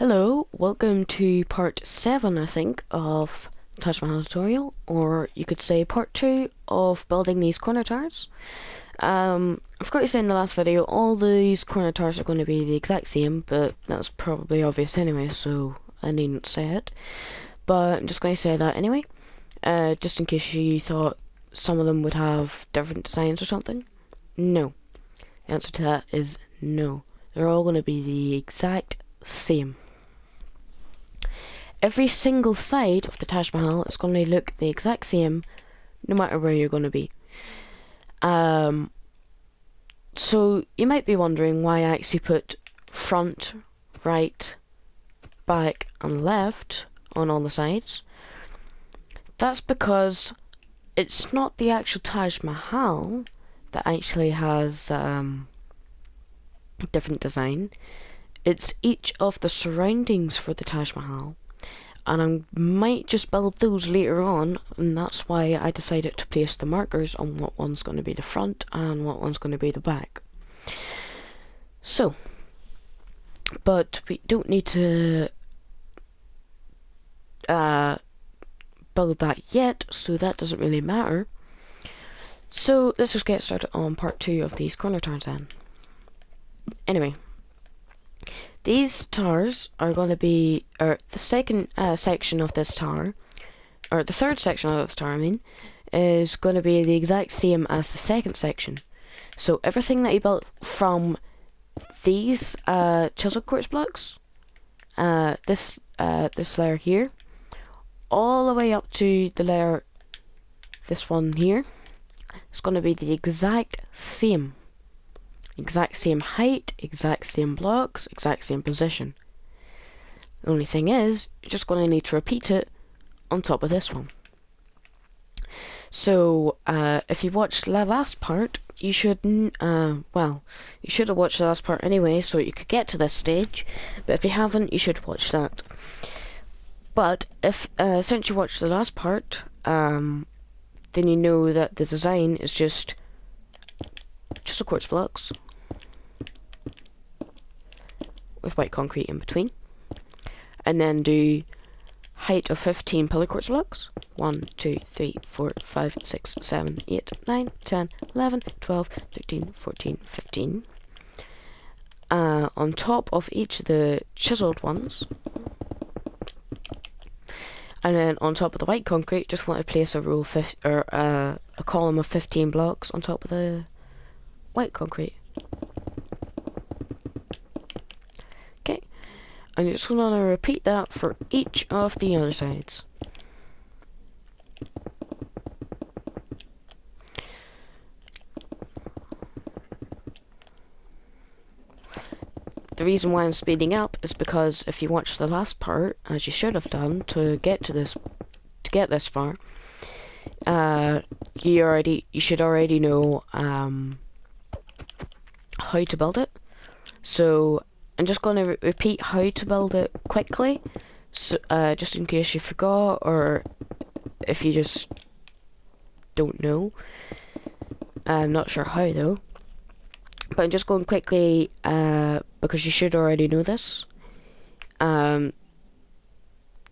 Hello, welcome to part 7, I think, of Taj Mahal tutorial, or you could say part 2 of building these corner towers. I forgot to say in the last video, all these corner towers are going to be the exact same, but that's probably obvious anyway, so I needn't say it. But I'm just going to say that anyway, just in case you thought some of them would have different designs or something. No. The answer to that is no. They're all going to be the exact same. Every single side of the Taj Mahal is going to look the exact same, no matter where you're going to be. So you might be wondering why I actually put front, right, back, and left on all the sides. That's because it's not the actual Taj Mahal that actually has different design. It's each of the surroundings for the Taj Mahal. And I might just build those later on, and that's why I decided to place the markers on what one's going to be the front and what one's going to be the back. So, but we don't need to build that yet, so that doesn't really matter. So let's just get started on part 2 of these corner towers then. Anyway, these towers are going to be, or the second section of this tower, or the third section of this tower, I mean, is going to be the exact same as the second section. So everything that you built from these chisel quartz blocks, this layer here, all the way up to the layer, this one here, is going to be the exact same. Exact same height, exact same blocks, exact same position. The only thing is, you're just going to need to repeat it on top of this one. So, if you watched the last part, you should, well, you should have watched the last part anyway, so you could get to this stage, but if you haven't, you should watch that. But, if, since you watched the last part, then you know that the design is just a quartz blocks with white concrete in between, and then do height of 15 pillar quartz blocks. 1, 2, 3, 4, 5, 6, 7, 8, 9, 10, 11, 12, 13, 14, 15. On top of each of the chiseled ones. And then on top of the white concrete, just want to place a row of a column of 15 blocks on top of the white concrete. Okay, and you're just going to repeat that for each of the other sides. The reason why I'm speeding up is because if you watch the last part, as you should have done to get this far, you should already know how to build it. So I'm just going to repeat how to build it quickly, so, just in case you forgot, or if you just don't know. I'm not sure how though. But I'm just going quickly, because you should already know this.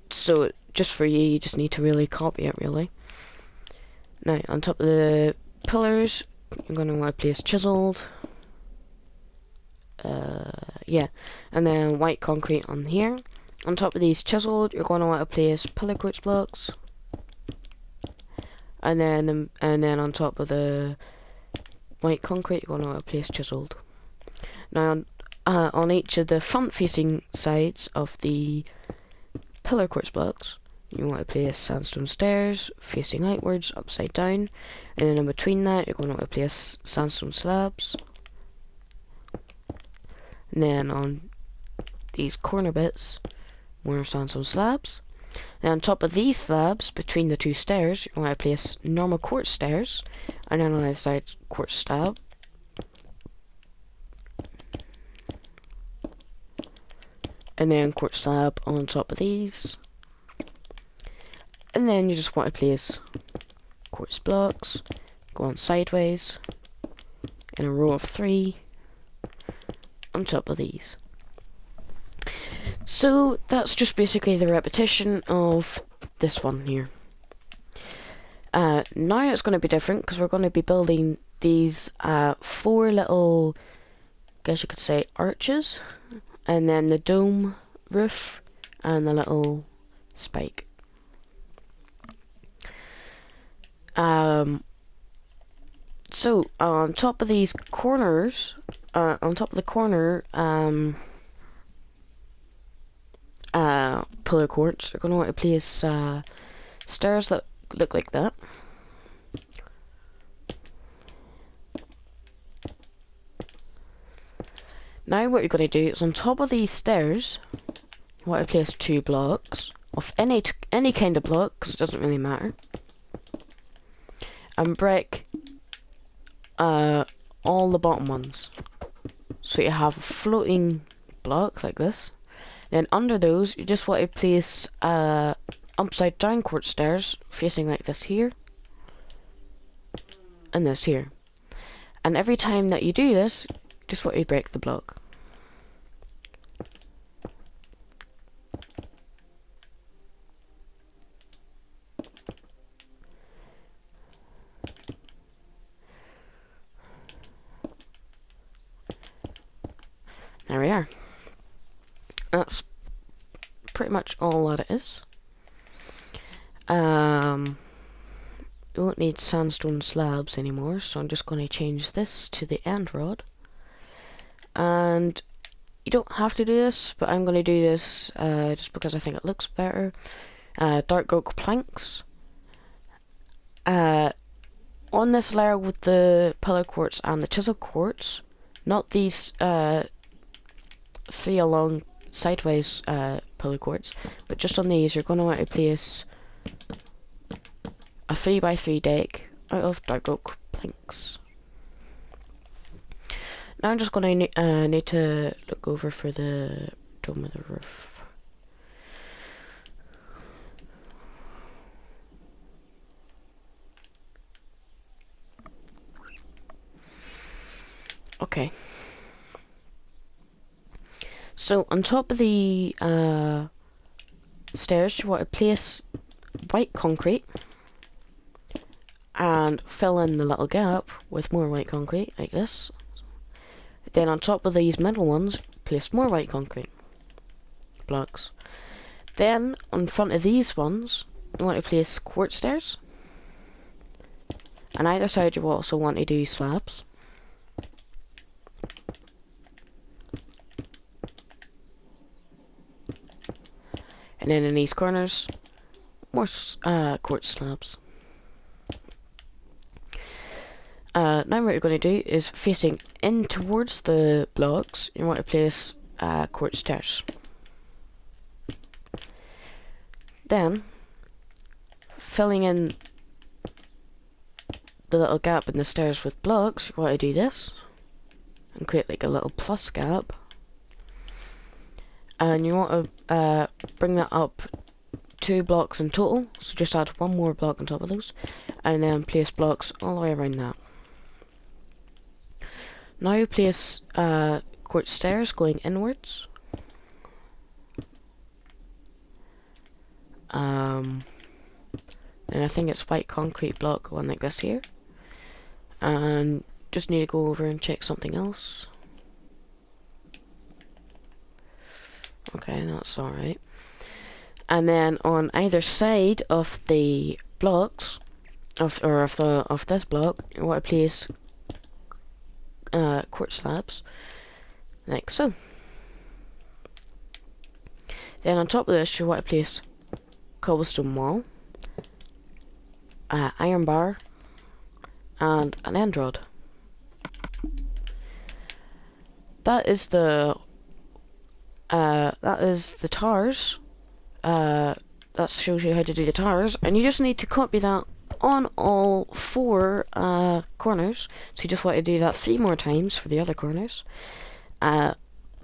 So just for you, you just need to really copy it, really. Now, on top of the pillars, you're going to want to place chiseled. Yeah, and then white concrete on here. On top of these chiseled, you're going to want to place pillar quartz blocks. And then on top of the white concrete, you're going to want to place chiseled. Now, on each of the front-facing sides of the pillar quartz blocks, you want to place sandstone stairs facing outwards, upside down, and then in between that, you're going to want to place sandstone slabs. And then on these corner bits, more sandstone slabs. Then on top of these slabs, between the two stairs, you want to place normal quartz stairs, and then on the other side, quartz slab. And then quartz slab on top of these. And then you just want to place quartz blocks, go on sideways, in a row of 3, on top of these. So that's just basically the repetition of this one here. Now it's going to be different because we're going to be building these 4 little, I guess you could say, arches, and then the dome roof and the little spike. So on top of these corners, on top of the corner pillar courts, you're going to want to place stairs that look like that. Now what you're going to do is on top of these stairs, you want to place 2 blocks of any kind of block, because it doesn't really matter, and break all the bottom ones. So you have a floating block like this. Then under those, you just want to place upside down quartz stairs facing like this here and this here. And every time that you do this, just want to break the block. There we are. That's pretty much all that it is. We won't need sandstone slabs anymore, so I'm just going to change this to the end rod. And you don't have to do this, but I'm going to do this just because I think it looks better. Dark oak planks. On this layer with the pillar quartz and the chisel quartz, not these 3 along sideways pillar quartz, but just on these, you're going to want to place a 3x3 deck out of dark oak planks. Now I'm just going to need to look over for the dome of the roof. Okay. So on top of the stairs, you want to place white concrete and fill in the little gap with more white concrete like this. Then on top of these middle ones, place more white concrete blocks. Then on front of these ones, you want to place quartz stairs. On either side, you also want to do slabs. And then in these corners, more quartz slabs. Now what you're going to do is facing in towards the blocks, you want to place quartz stairs. Then, filling in the little gap in the stairs with blocks, you want to do this and create like a little plus gap. And you want to bring that up 2 blocks in total, so just add 1 more block on top of those, and then place blocks all the way around that. Now you place quartz stairs going inwards. And I think it's white concrete block going like this here. And just need to go over and check something else. Okay, that's alright. And then on either side of the blocks, of this block, you want to place quartz slabs, like so. Then on top of this, you want to place cobblestone wall, iron bar, and an end rod. That is the towers. That shows you how to do the towers, and you just need to copy that on all 4 corners. So you just want to do that 3 more times for the other corners.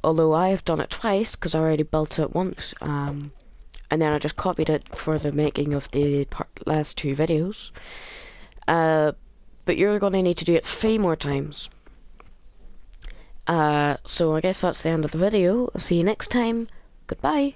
Although I've done it twice because I already built it once, and then I just copied it for the making of the last 2 videos. But you're going to need to do it 3 more times. So I guess that's the end of the video. I'll see you next time. Goodbye.